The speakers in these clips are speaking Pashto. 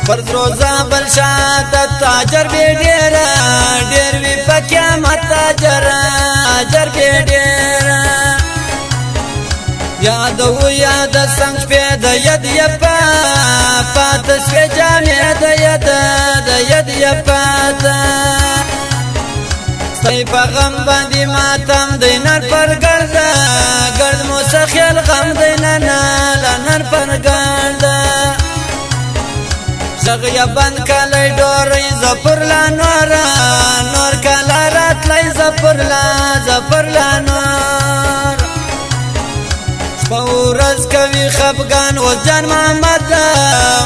فرض روزه بل شاته تاجر بی ډیره ډیر وی په قیامت تاجر اجر بی ډیره یاد و یاد څنګه په د ید یپا پات سوي جامې د ید یپا ستای په غم باندې ماتم دینر پر ګرد مو سخیل غم دیننا لنر پر ګرد زغیا بند کلی ډورې زپر لا نور کلا راتلای زپر لا نور پورز کوي خفغان وزجان محمد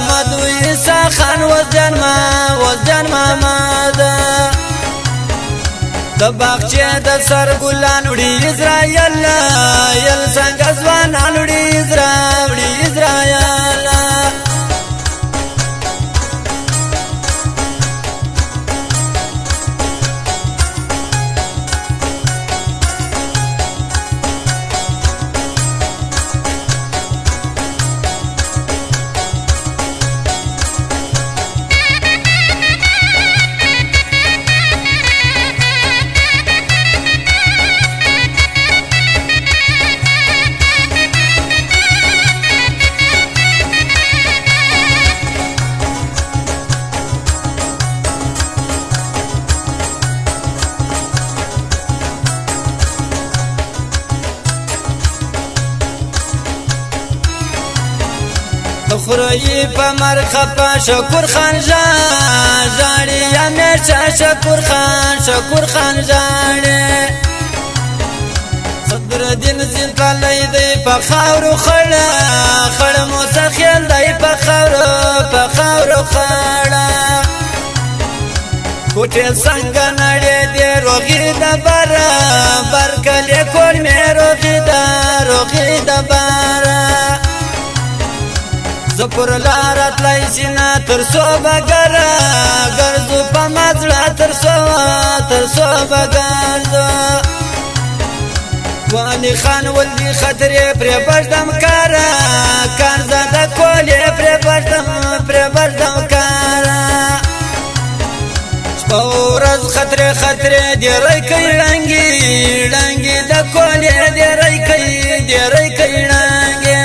مدوی عیسی خان وزجان محمد د باغچې د سر ګلان وړي اسرائیل یل څنګه ځوانان وړي اسرائیل خورایی په مرخه په شکر خان ژاړي همیشه شکر خان ژاړي صدر دین زین پلی دی په خاورو خړ موسخیل دی په خاورو خړه کوټه څنګه نړۍ دی روغی د بر کلی کور مې روغی د بر زپر لارت لایسینا ترسو ګرځو په مزړه ترسو ګرځو والی خان ولدی خطرې پر بردم کار زده کولې پر بردم کار سپورز خطرې دی رای کوي لنګي د کولې دی رای کوي لنګي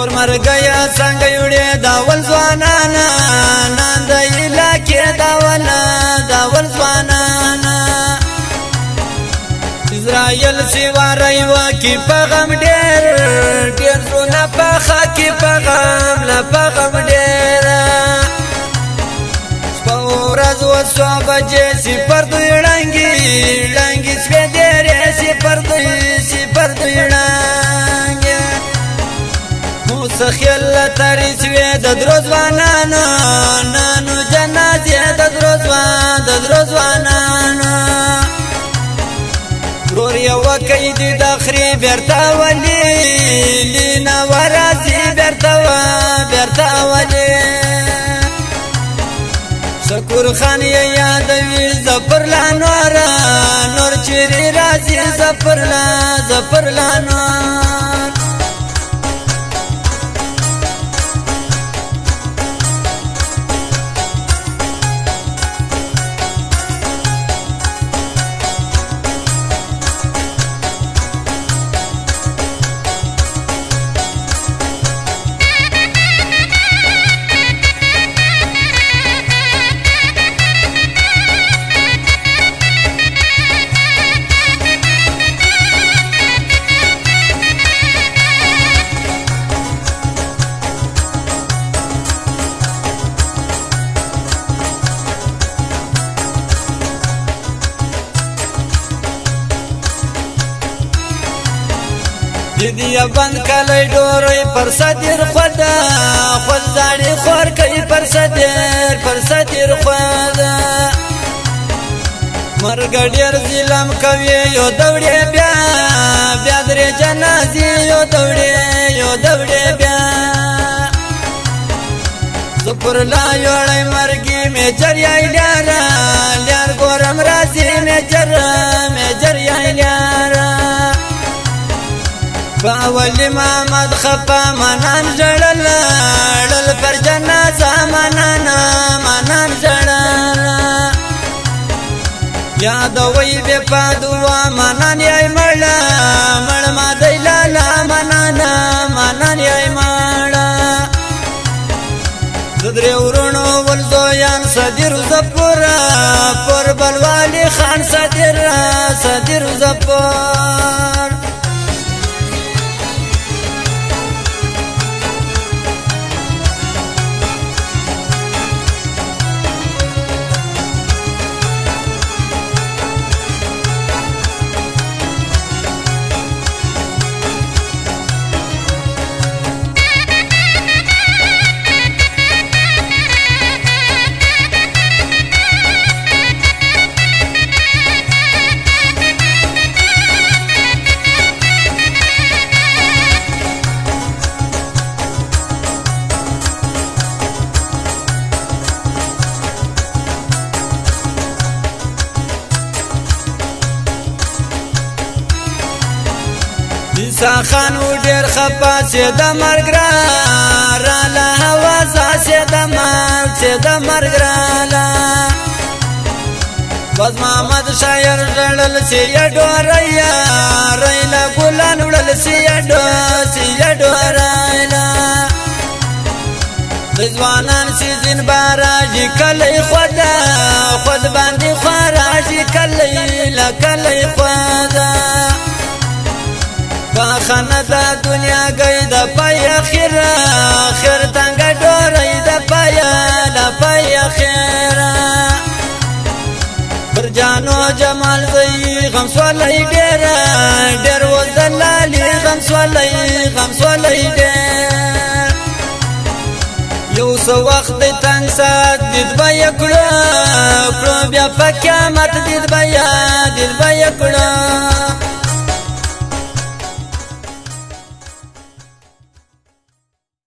تور مرګیا څنګه یوړې داول ځوانانا نن د علاقې داول ځوانانا اسرائیل سیوارای وکي پیغام ډېر زونه پخا کې پیغام ډېر سپورز وسو بجې سی پر دوی لنګي سپې ډېرې سی پر دوی لنګي سخیل تاریخ وې د دروځوانانو نانو جنازې د دروځوانانو ګور یو کوي د اخري بیرته ولي لینا ورازي بیرته ولي شکر خان یادوي زفر لا نور چیرې راځي زفر لا نور دې بند کلی ډورۍ پر صدر خوده خود زاړې خور کوي پر صدر خوده مرګ ډېر ظلم کوي یو دوړې بیا درې جنازې یو دوړې بیا زه پر لا یوړی مرګي میجر یای لیار ګورم راځي میجر یای لیار فاول محمد خپا منان ژړل پر جنازه منان ژړل یادوي بې پادوا منان یای مړ ما دی لالا منان یای مړ درې ورونو ولزویان صدر زپور پر بلوالی خان صدر زپور عیسی خان و ډېر خپه چې د مرګ راله هوازه چې د مرګ راله بس محمد شاعر ژړل چې یې ډورۍ له ګلان وړل چې یې ډورۍ د ځوانان سیزن باراجي کلی خود باندې خواراجي کلی خوده خانه د دنیا گئی د پای خیر تنگ ډورۍ د پای خیر پر جانو جمال زئی غم سولای ډېر و دلالي غم سولای ډېر یو څو وخت تنگ سات دید بیا کړو بیا په قیامت دید بیا کړو